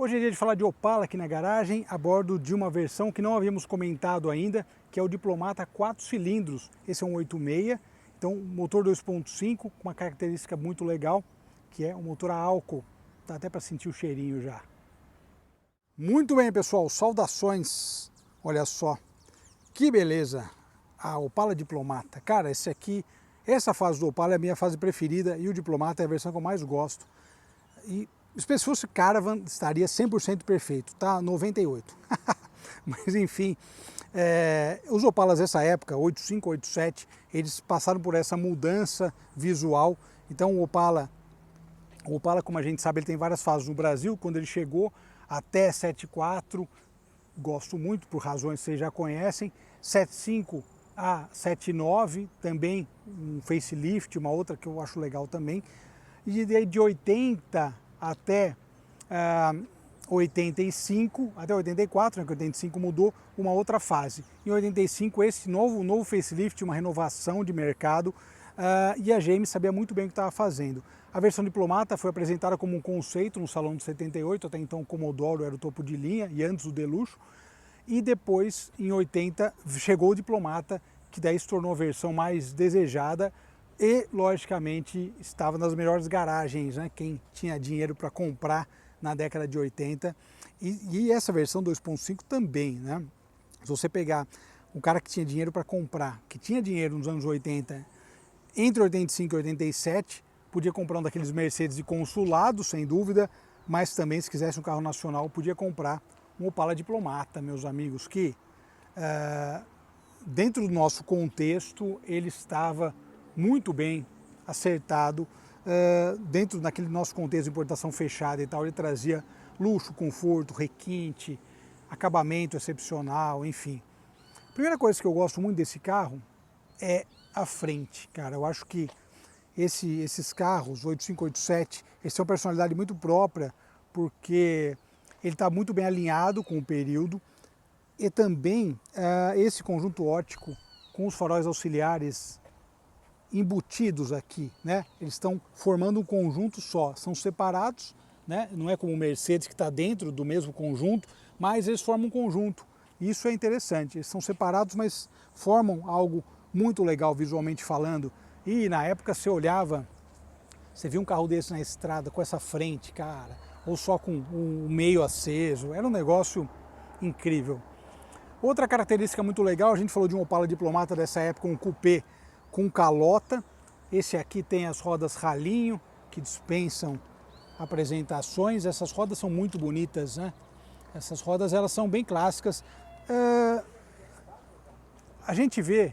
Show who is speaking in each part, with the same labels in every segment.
Speaker 1: Hoje é dia de falar de Opala aqui na garagem, a bordo de uma versão que não havíamos comentado ainda, que é o Diplomata 4 cilindros. Esse é um 86, então motor 2.5 com uma característica muito legal, que é um motor a álcool. Dá até para sentir o cheirinho já. Muito bem, pessoal, saudações. Olha só, que beleza, a Opala Diplomata. Cara, essa fase do Opala é a minha fase preferida e o Diplomata é a versão que eu mais gosto. E se fosse Caravan, estaria 100% perfeito, tá? 98. Mas enfim, os Opalas dessa época, 85, 87, eles passaram por essa mudança visual. Então o Opala, como a gente sabe, ele tem várias fases no Brasil. Quando ele chegou até 7.4, gosto muito, por razões que vocês já conhecem. 7.5 a 7.9, também um facelift, uma outra que eu acho legal também. E de 80 até 85, até 84, né, que 85 mudou, uma outra fase. Em 85, esse novo facelift, uma renovação de mercado, e a GM sabia muito bem o que estava fazendo. A versão Diplomata foi apresentada como um conceito no Salão de 78, até então o Commodoro era o topo de linha, e antes o Deluxe. E depois, em 80, chegou o Diplomata, que daí se tornou a versão mais desejada, e, logicamente, estava nas melhores garagens, né? Quem tinha dinheiro para comprar na década de 80. E essa versão 2.5 também, né? Se você pegar um cara que tinha dinheiro para comprar, que tinha dinheiro nos anos 80, entre 85 e 87, podia comprar um daqueles Mercedes de consulado, sem dúvida, mas também, se quisesse um carro nacional, podia comprar um Opala Diplomata, meus amigos, que, dentro do nosso contexto, ele estava muito bem acertado, dentro daquele nosso contexto de importação fechada e tal. Ele trazia luxo, conforto, requinte, acabamento excepcional, enfim. A primeira coisa que eu gosto muito desse carro é a frente, cara. Eu acho que esses carros, 85, 87, eles têm uma personalidade muito própria, porque ele está muito bem alinhado com o período, e também esse conjunto óptico com os faróis auxiliares embutidos aqui, né? Eles estão formando um conjunto só, são separados, né? Não é como o Mercedes que está dentro do mesmo conjunto, mas eles formam um conjunto. Isso é interessante, eles são separados, mas formam algo muito legal visualmente falando. E na época você olhava, você via um carro desse na estrada com essa frente, cara, ou só com o meio aceso, era um negócio incrível. Outra característica muito legal, a gente falou de um Opala Diplomata dessa época, um coupé com calota. Esse aqui tem as rodas ralinho, que dispensam apresentações. Essas rodas são muito bonitas, né? Essas rodas, elas são bem clássicas. A gente vê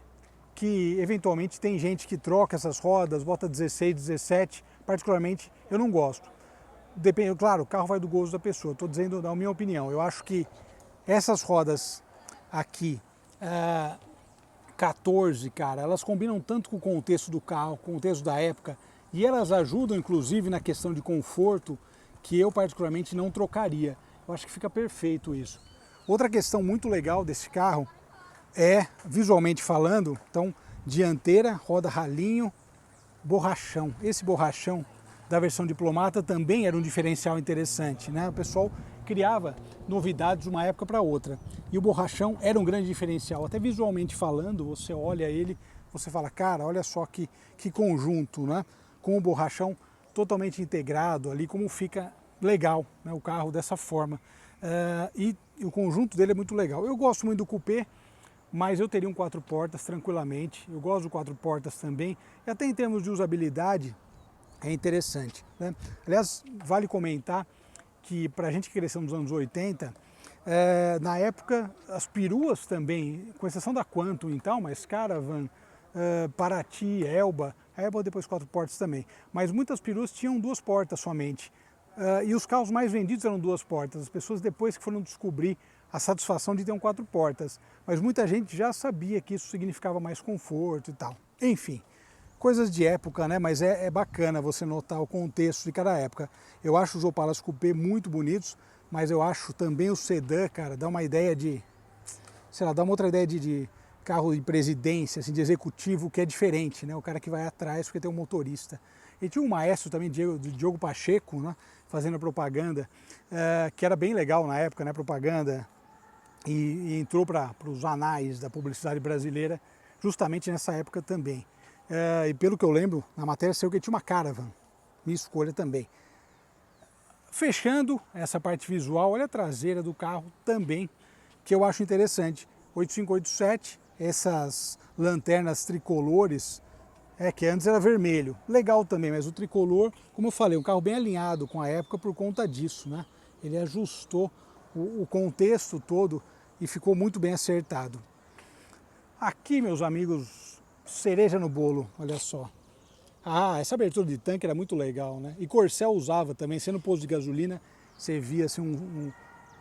Speaker 1: que eventualmente tem gente que troca essas rodas, bota 16, 17, particularmente eu não gosto. Depende, claro, o carro vai do gosto da pessoa, estou dizendo da minha opinião. Eu acho que essas rodas aqui, 14, cara, elas combinam tanto com o contexto do carro, com o contexto da época, e elas ajudam inclusive na questão de conforto, que eu particularmente não trocaria. Eu acho que fica perfeito isso. Outra questão muito legal desse carro é, visualmente falando, então, dianteira, roda ralinho, borrachão. Esse borrachão da versão Diplomata também era um diferencial interessante, né? O pessoal criava novidades de uma época para outra. E o borrachão era um grande diferencial. Até visualmente falando, você olha ele, você fala, cara, olha só que conjunto, né? Com o borrachão totalmente integrado ali, como fica legal, né, o carro dessa forma. E o conjunto dele é muito legal. Eu gosto muito do coupé, mas eu teria um 4 portas tranquilamente. Eu gosto do 4 portas também. E até em termos de usabilidade, é interessante, né? Aliás, vale comentar que para a gente que cresceu nos anos 80, na época as peruas também, com exceção da Quantum e tal, mas Caravan, Paraty, Elba, a Elba depois 4 portas também, mas muitas peruas tinham 2 portas somente. E os carros mais vendidos eram 2 portas, as pessoas depois que foram descobrir a satisfação de ter um 4 portas, mas muita gente já sabia que isso significava mais conforto e tal. Enfim, coisas de época, né? Mas é bacana você notar o contexto de cada época. Eu acho os Opalas Coupé muito bonitos, mas eu acho também o sedã, cara, dá uma ideia de, sei lá, dá uma outra ideia de carro de presidência, assim, de executivo, que é diferente, né? O cara que vai atrás porque tem um motorista. E tinha um maestro também, Diogo Pacheco, né? Fazendo propaganda, que era bem legal na época, né? Propaganda, e entrou para os anais da publicidade brasileira justamente nessa época também. E pelo que eu lembro, na matéria saiu que tinha uma Caravan, minha escolha também. Fechando essa parte visual, olha a traseira do carro também, que eu acho interessante. 8587, essas lanternas tricolores, que antes era vermelho, legal também, mas o tricolor, como eu falei, um carro bem alinhado com a época por conta disso, né? Ele ajustou o contexto todo e ficou muito bem acertado. Aqui, meus amigos, cereja no bolo, olha só. Ah, essa abertura de tanque era muito legal, né? E Corcel usava também, sendo posto de gasolina, você via assim,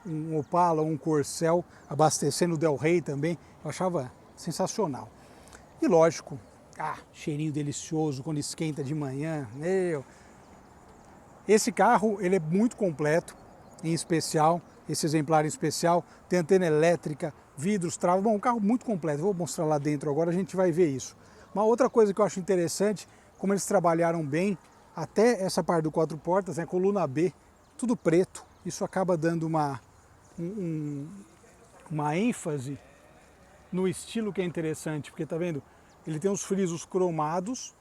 Speaker 1: um Opala, um Corcel abastecendo o Del Rey também, eu achava sensacional. E lógico, cheirinho delicioso quando esquenta de manhã, meu. Esse carro, ele é muito completo, em especial, esse exemplar em especial, tem antena elétrica, vidros, travas, bom, um carro muito completo, vou mostrar lá dentro agora, a gente vai ver isso. Uma outra coisa que eu acho interessante, como eles trabalharam bem, até essa parte do 4 portas, né, coluna B, tudo preto, isso acaba dando uma ênfase no estilo que é interessante, porque tá vendo, ele tem os frisos cromados,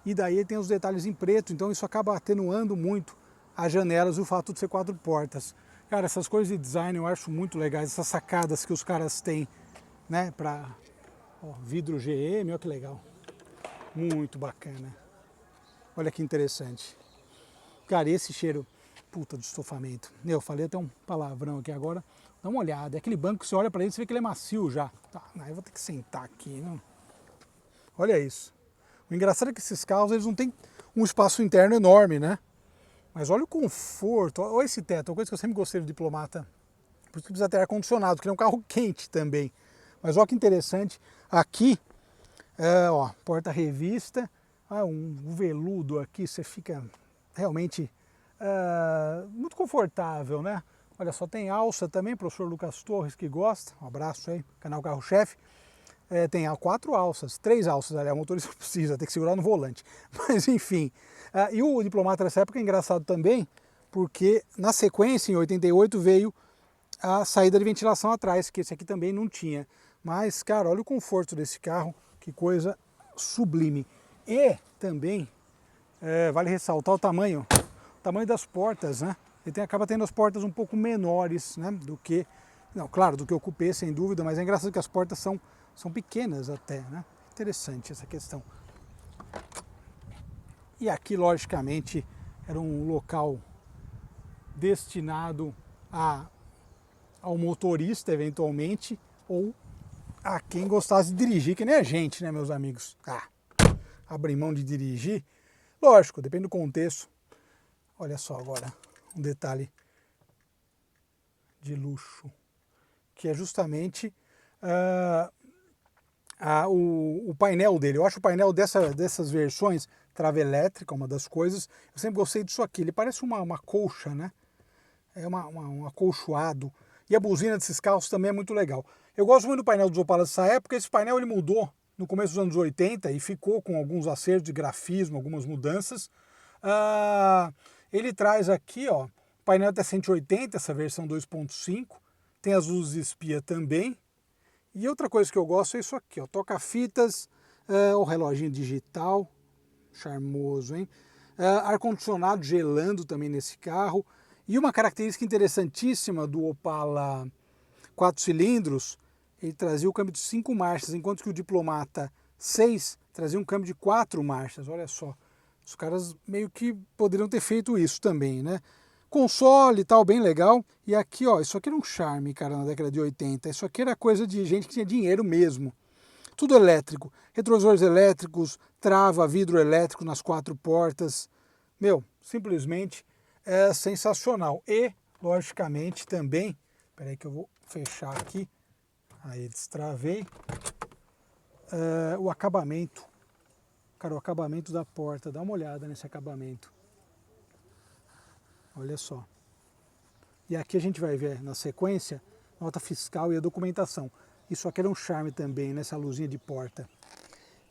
Speaker 1: e daí ele tem os detalhes em preto, então isso acaba atenuando muito as janelas e o fato de ser 4 portas. Cara, essas coisas de design eu acho muito legais, essas sacadas que os caras têm, né, para vidro GM, olha que legal. Muito bacana. Olha que interessante. Cara, esse cheiro, puta, do estofamento. Eu falei até um palavrão aqui agora. Dá uma olhada, é aquele banco que você olha para ele e você vê que ele é macio já. Tá, aí eu vou ter que sentar aqui, né? Olha isso. O engraçado é que esses carros, eles não têm um espaço interno enorme, né? Mas olha o conforto, olha esse teto, uma coisa que eu sempre gostei do Diplomata. Por isso que precisa ter ar-condicionado, que é um carro quente também. Mas olha que interessante, aqui, porta-revista, um veludo aqui, você fica realmente muito confortável, né? Olha só, tem alça também, professor Lucas Torres que gosta, um abraço aí, canal Carro Chefe. Tem 4 alças, 3 alças, aliás, o motorista precisa, tem que segurar no volante. Mas enfim, e o Diplomata nessa época é engraçado também, porque na sequência, em 88, veio a saída de ventilação atrás, que esse aqui também não tinha. Mas, cara, olha o conforto desse carro, que coisa sublime. E também, vale ressaltar o tamanho das portas, né? Ele acaba tendo as portas um pouco menores, né, do que, não, claro, do que o Coupé, sem dúvida, mas é engraçado que as portas são pequenas até, né? Interessante essa questão. E aqui, logicamente, era um local destinado ao motorista, eventualmente, ou a quem gostasse de dirigir, que nem a gente, né, meus amigos? Abrir mão de dirigir, lógico, depende do contexto. Olha só agora, um detalhe de luxo, que é justamente o painel dele. Eu acho o painel dessas versões, trava elétrica, uma das coisas, eu sempre gostei disso aqui, ele parece uma colcha, né? É um acolchoado. E a buzina desses carros também é muito legal. Eu gosto muito do painel dos Opala dessa época, esse painel ele mudou no começo dos anos 80 e ficou com alguns acertos de grafismo, algumas mudanças. Ele traz aqui, ó, painel até 180, essa versão 2.5, tem as luzes espia também. E outra coisa que eu gosto é isso aqui, ó, toca-fitas, o reloginho digital, charmoso, hein? Ar-condicionado gelando também nesse carro. E uma característica interessantíssima do Opala 4 cilindros, ele trazia o câmbio de 5 marchas, enquanto que o Diplomata 6 trazia um câmbio de 4 marchas, olha só. Os caras meio que poderiam ter feito isso também, né? Console e tal, bem legal. E aqui, ó, isso aqui era um charme, cara, na década de 80. Isso aqui era coisa de gente que tinha dinheiro mesmo. Tudo elétrico. Retrovisores elétricos, trava, vidro elétrico nas 4 portas. Meu, simplesmente é sensacional. E, logicamente, também... Espera aí que eu vou fechar aqui. Aí, destravei. O acabamento. Cara, o acabamento da porta. Dá uma olhada nesse acabamento. Olha só. E aqui a gente vai ver na sequência nota fiscal e a documentação. Isso aqui era um charme também, nessa luzinha de porta.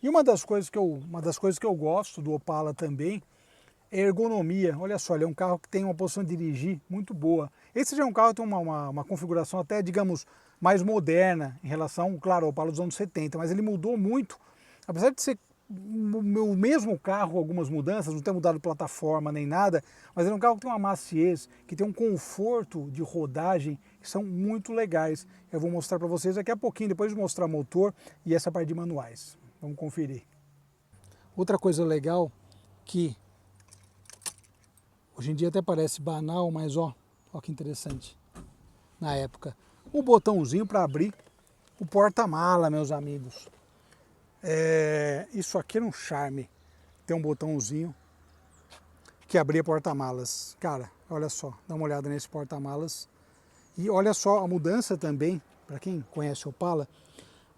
Speaker 1: E uma das coisas que eu gosto do Opala também é a ergonomia. Olha só, ele é um carro que tem uma posição de dirigir muito boa. Esse já é um carro que tem uma configuração até, digamos, mais moderna em relação, claro, ao Opala dos anos 70, mas ele mudou muito. Apesar de ser o mesmo carro, algumas mudanças, não ter mudado plataforma nem nada, mas ele é um carro que tem uma maciez, que tem um conforto de rodagem, que são muito legais. Eu vou mostrar para vocês daqui a pouquinho, depois de mostrar motor e essa parte de manuais. Vamos conferir. Outra coisa legal que hoje em dia até parece banal, mas ó que interessante. Na época, o botãozinho para abrir o porta-mala, meus amigos. Isso aqui era um charme. Tem um botãozinho que abria porta-malas. Cara, olha só, dá uma olhada nesse porta-malas. E olha só a mudança também, para quem conhece o Opala,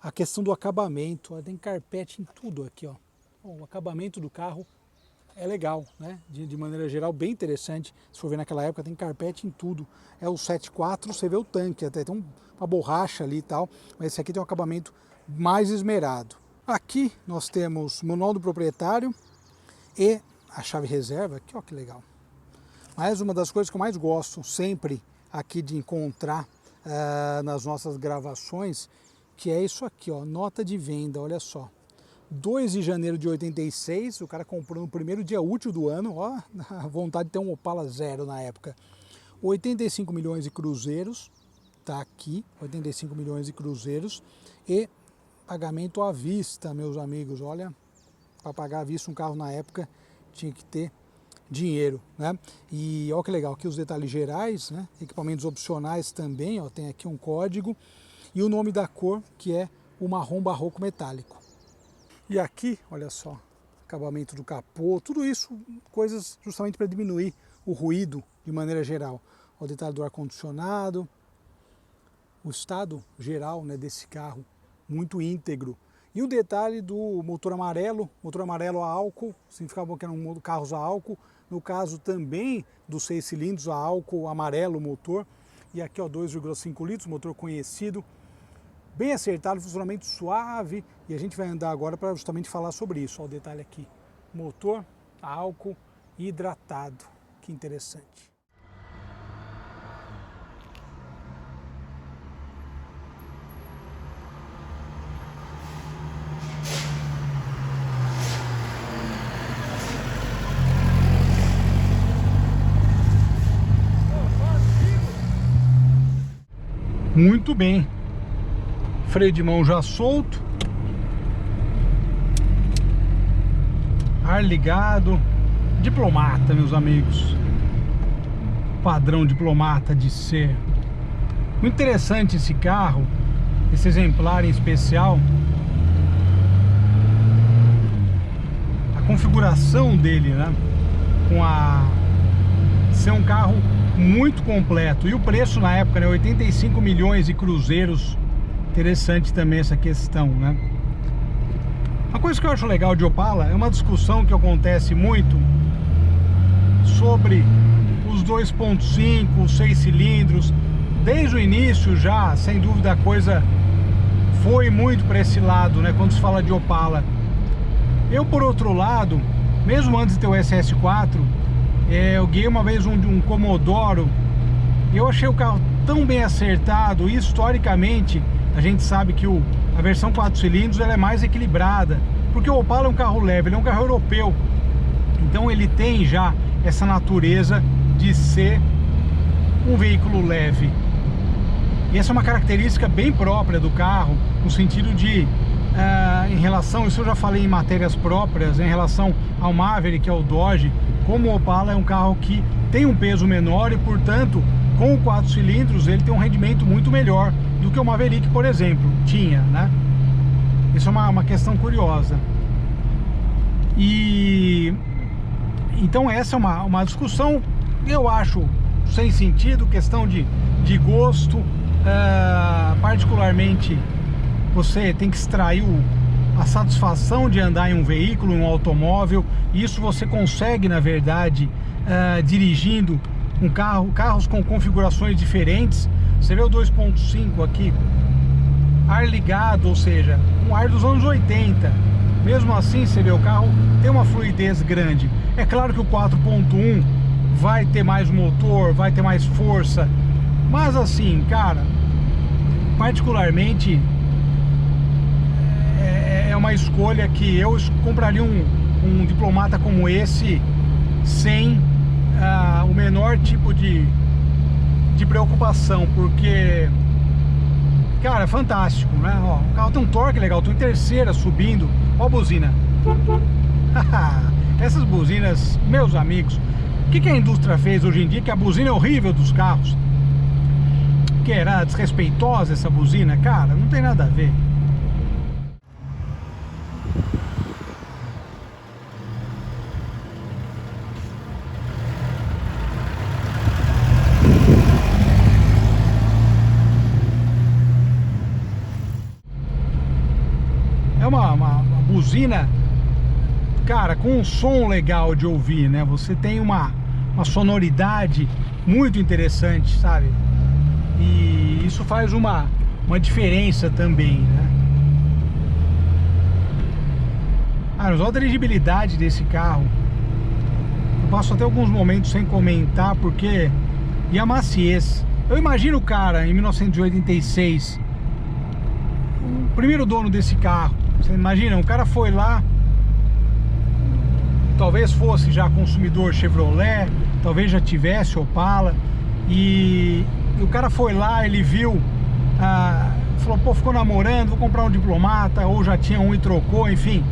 Speaker 1: a questão do acabamento. Tem carpete em tudo aqui, ó. O acabamento do carro é legal, né? De maneira geral, bem interessante. Se for ver naquela época, tem carpete em tudo. É o 7.4, você vê o tanque, até tem uma borracha ali e tal, mas esse aqui tem um acabamento mais esmerado. Aqui nós temos o manual do proprietário e a chave reserva, aqui ó que legal. Mas uma das coisas que eu mais gosto sempre aqui de encontrar nas nossas gravações, que é isso aqui, ó, nota de venda, olha só. 2 de janeiro de 86, o cara comprou no primeiro dia útil do ano, ó, a vontade de ter um Opala zero na época. 85 milhões de cruzeiros, tá aqui, 85 milhões de cruzeiros e pagamento à vista, meus amigos. Olha, para pagar à vista um carro na época tinha que ter dinheiro, né? E olha que legal, aqui os detalhes gerais, né? Equipamentos opcionais também, ó, tem aqui um código e o nome da cor, que é o marrom barroco metálico. E aqui, olha só, acabamento do capô, tudo isso coisas justamente para diminuir o ruído de maneira geral. O detalhe do ar-condicionado, o estado geral, né, desse carro muito íntegro. E o detalhe do motor amarelo a álcool, significava que eram carros a álcool, no caso também dos 6 cilindros a álcool amarelo o motor, e aqui ó 2,5 litros, motor conhecido, bem acertado, funcionamento suave, e a gente vai andar agora para justamente falar sobre isso. Ó, o detalhe aqui, motor a álcool hidratado, que interessante. Muito bem, freio de mão já solto, ar ligado, diplomata, meus amigos, padrão diplomata de ser. Muito interessante esse carro, esse exemplar em especial, a configuração dele, né, com ser um carro muito completo. E o preço na época, né, 85 milhões de cruzeiros. Interessante também essa questão, né? Uma coisa que eu acho legal de Opala é uma discussão que acontece muito sobre os 2.5, os 6 cilindros. Desde o início já, sem dúvida, a coisa foi muito para esse lado, né, quando se fala de Opala. Eu, por outro lado, mesmo antes de ter o SS4, eu guiei uma vez um Commodoro. Eu achei o carro tão bem acertado, e historicamente a gente sabe que a versão 4 cilindros ela é mais equilibrada, porque o Opala é um carro leve, ele é um carro europeu, então ele tem já essa natureza de ser um veículo leve. E essa é uma característica bem própria do carro, no sentido de, em relação, isso eu já falei em matérias próprias, em relação ao Maverick, que é o Dodge, como o Opala é um carro que tem um peso menor e, portanto, com o 4 cilindros ele tem um rendimento muito melhor do que o Maverick, por exemplo, tinha, né? Isso é uma questão curiosa. E então essa é uma discussão, eu acho, sem sentido, questão de gosto. Particularmente, você tem que extrair a satisfação de andar em um veículo, em um automóvel. Isso você consegue, na verdade, dirigindo um carros com configurações diferentes. Você vê o 2.5 aqui, ar ligado, ou seja, um ar dos anos 80. Mesmo assim, você vê, o carro tem uma fluidez grande. É claro que o 4.1 vai ter mais motor, vai ter mais força, mas assim, cara, particularmente é uma escolha que eu compraria um diplomata como esse sem o menor tipo de preocupação, porque, cara, é fantástico, né? Ó, o carro tem um torque legal, tô em terceira subindo, ó a buzina. Essas buzinas, meus amigos, o que a indústria fez hoje em dia? Que a buzina é horrível dos carros, que era desrespeitosa essa buzina, cara, não tem nada a ver. É uma buzina, cara, com um som legal de ouvir, né? Você tem uma sonoridade muito interessante, sabe? E isso faz uma diferença também, né? Mas olha a dirigibilidade desse carro. Eu passo até alguns momentos sem comentar, porque... E a maciez. Eu imagino o cara, em 1986, o primeiro dono desse carro. Você imagina, o cara foi lá, talvez fosse já consumidor Chevrolet, talvez já tivesse Opala, e o cara foi lá, ele viu, falou, pô, ficou namorando, vou comprar um diplomata, ou já tinha um e trocou, enfim.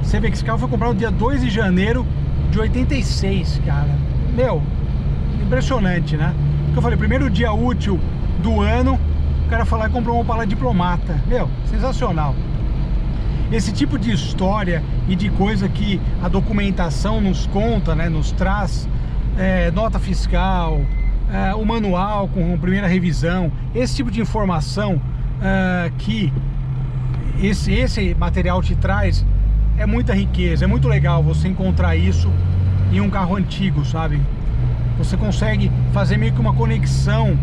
Speaker 1: Você vê que esse carro foi comprado no dia 2 de janeiro de 86, cara. Meu, impressionante, né? Porque eu falei, primeiro dia útil do ano, o cara foi lá e comprou um Opala diplomata. Meu, sensacional. Esse tipo de história e de coisa que a documentação nos conta, né, nos traz, nota fiscal, o manual com a primeira revisão, esse tipo de informação que esse material te traz, é muita riqueza, é muito legal você encontrar isso em um carro antigo, sabe? Você consegue fazer meio que uma conexão,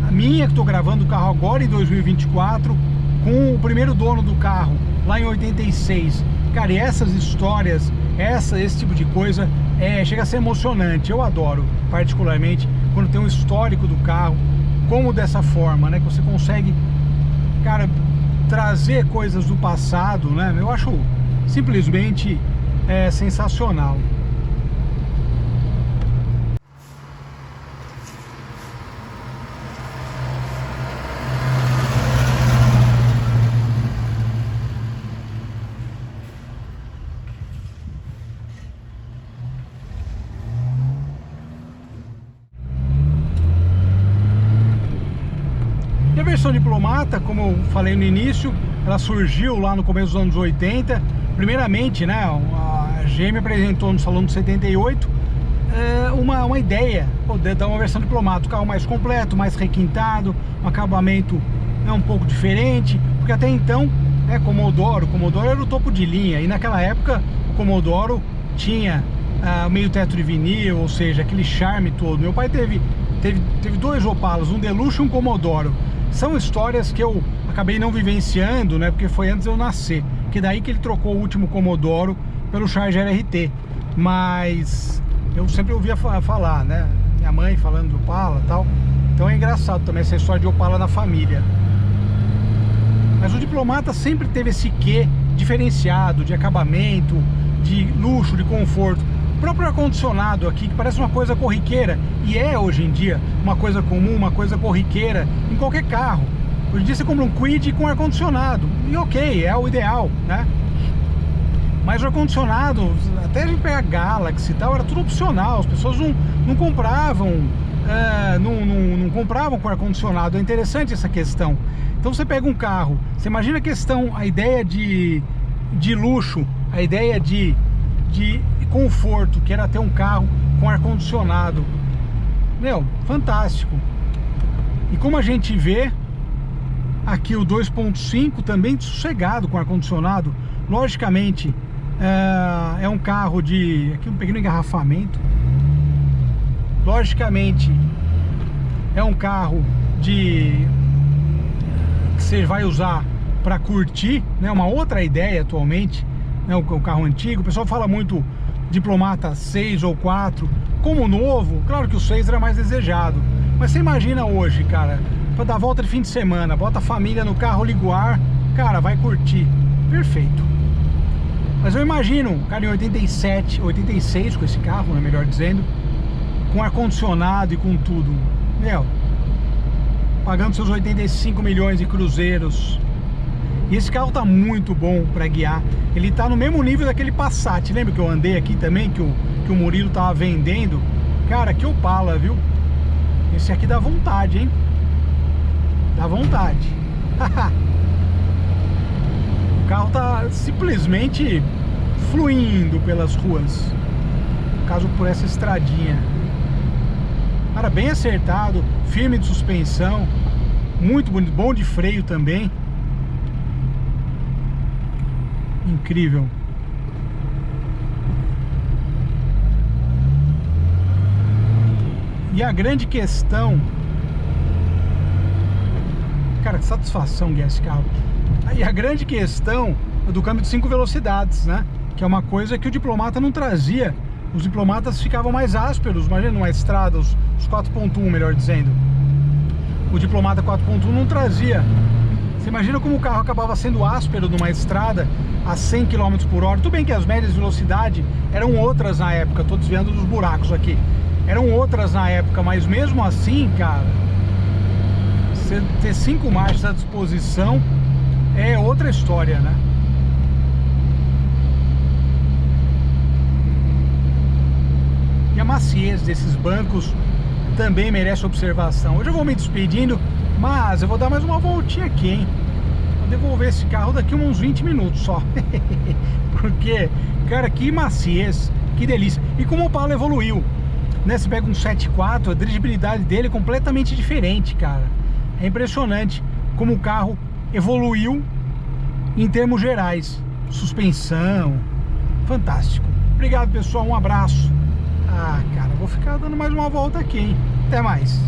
Speaker 1: a minha que estou gravando o carro agora em 2024, com o primeiro dono do carro, lá em 86. Cara, e essas histórias, esse tipo de coisa, chega a ser emocionante. Eu adoro, particularmente, quando tem um histórico do carro, como dessa forma, né? Que você consegue, cara, trazer coisas do passado, né? Eu acho simplesmente sensacional. E a versão diplomata, como eu falei no início, ela surgiu lá no começo dos anos 80. Primeiramente, né, a GM apresentou no Salão do 78 uma ideia de dar uma versão diplomata, um carro mais completo, mais requintado, um acabamento um pouco diferente, porque até então Commodoro era o topo de linha, e naquela época o Commodoro tinha meio teto de vinil, ou seja, aquele charme todo. Meu pai teve dois Opalas, um Deluxe e um Commodoro. São histórias que eu acabei não vivenciando, né? Porque foi antes de eu nascer. Que daí que ele trocou o último Commodoro pelo Charger RT. Mas eu sempre ouvia falar, né? Minha mãe falando do Opala e tal. Então é engraçado também essa história de Opala na família. Mas o diplomata sempre teve esse quê diferenciado, de acabamento, de luxo, de conforto. O próprio ar-condicionado aqui, que parece uma coisa corriqueira, e hoje em dia uma coisa comum, uma coisa corriqueira em qualquer carro. Hoje em dia você compra um Kwid com ar-condicionado, e ok, é o ideal, né? Mas o ar-condicionado, até a gente pegar Galaxy e tal, era tudo opcional, as pessoas não compravam, não compravam com ar-condicionado. É interessante essa questão. Então você pega um carro, você imagina a questão, a ideia de luxo, a ideia de conforto, que era ter um carro com ar-condicionado. Meu, fantástico. E como a gente vê aqui o 2.5 também sossegado com ar-condicionado. Logicamente é um carro de... Aqui um pequeno engarrafamento. Logicamente é um carro que você vai usar para curtir, né? Uma outra ideia atualmente, né? O carro antigo, o pessoal fala muito Diplomata 6 ou 4, como novo, claro que o 6 era mais desejado, mas você imagina hoje, cara, para dar volta de fim de semana, bota a família no carro, liga o ar, cara, vai curtir, perfeito. Mas eu imagino um cara em 87, 86 com esse carro, né, melhor dizendo, com ar-condicionado e com tudo, meu, pagando seus 85 milhões de cruzeiros. E esse carro tá muito bom para guiar. Ele tá no mesmo nível daquele Passat. Lembra que eu andei aqui também, que o Murilo tava vendendo? Cara, que Opala, viu? Esse aqui dá vontade, hein? Dá vontade. O carro tá simplesmente fluindo pelas ruas. No caso, por essa estradinha. Cara, bem acertado, firme de suspensão, muito bonito, bom de freio também. Incrível. E a grande questão, cara, que satisfação guiar esse carro. E a grande questão é do câmbio de 5 velocidades, né? Que é uma coisa que o Diplomata não trazia. Os Diplomatas ficavam mais ásperos, imagina numa estrada, os 4.1, melhor dizendo. O Diplomata 4.1 não trazia. Você imagina como o carro acabava sendo áspero numa estrada a 100 km por hora. Tudo bem que as médias de velocidade eram outras na época. Estou desviando dos buracos aqui. Eram outras na época, mas mesmo assim, cara, você ter 5 marchas à disposição é outra história, né? E a maciez desses bancos também merece observação. Hoje eu vou me despedindo, mas eu vou dar mais uma voltinha aqui, hein? Vou devolver esse carro daqui uns 20 minutos só. Porque, cara, que maciez, que delícia. E como o Opala evoluiu, né? Você pega um 7.4, a dirigibilidade dele é completamente diferente, cara. É impressionante como o carro evoluiu em termos gerais. Suspensão, fantástico. Obrigado, pessoal, um abraço. Ah, cara, vou ficar dando mais uma volta aqui, hein? Até mais.